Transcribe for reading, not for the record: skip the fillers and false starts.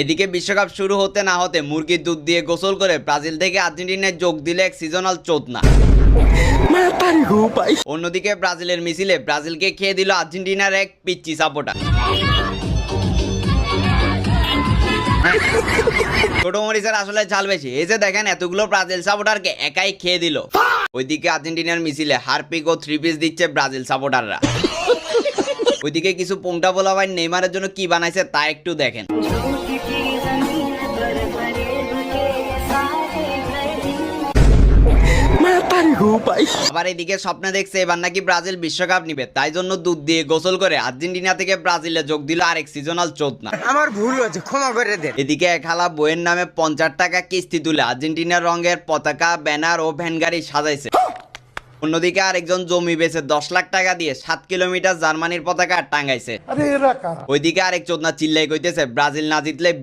এদিকে বিশ্বকাপ শুরু হতে না হতে মুরগির দুধ দিয়ে গোসল করে ব্রাজিল থেকে আর্জেন্টিনায় যোগ দিলে এক সিজনাল চোদনা। অন্যদিকে ব্রাজিলের মিছিলে ব্রাজিলকে খেয়ে দিল আর্জেন্টিনার এক পিচ্চি সাপোর্টার। ছোট মরিচের আসলে ঝাল বেশি। এই যে দেখেন এতগুলো ব্রাজিল সাপোর্টারকে একাই খেয়ে দিল। ওইদিকে আর্জেন্টিনার মিছিলে হারপিক ও 3 পিস দিচ্ছে ব্রাজিল সাপোর্টাররা। ওইদিকে কিছু পোংটা বলা ভাই নেইমারের জন্য কি বানাইছে তা একটু দেখেন। আবার এদিকে স্বপ্নে দেখছে এবার নাকি ব্রাজিল বিশ্বকাপ নিবে, তাই জন্য দুধ দিয়ে গোসল করে আর্জেন্টিনা থেকে ব্রাজিলে যোগ দিল আরেক সিজনাল চোদনা। আমার ভুল হয়েছে, ক্ষমা করে দেন। এদিকে এক হালা বইয়ের নামে 50 টাকা কিস্তি তুলে আর্জেন্টিনার রঙের পতাকা, ব্যানার ও ভ্যান গাড়ি সাজাইছে। অন্যদিকে আরেকজন জমি বেচে 10 লাখ টাকা দিয়ে 7 কিলোমিটার জার্মানির পতাকা টাঙ্গাইছে। ওইদিকে আরেক চোদনা চিল্লাই কইতেছে ব্রাজিল না জিতলে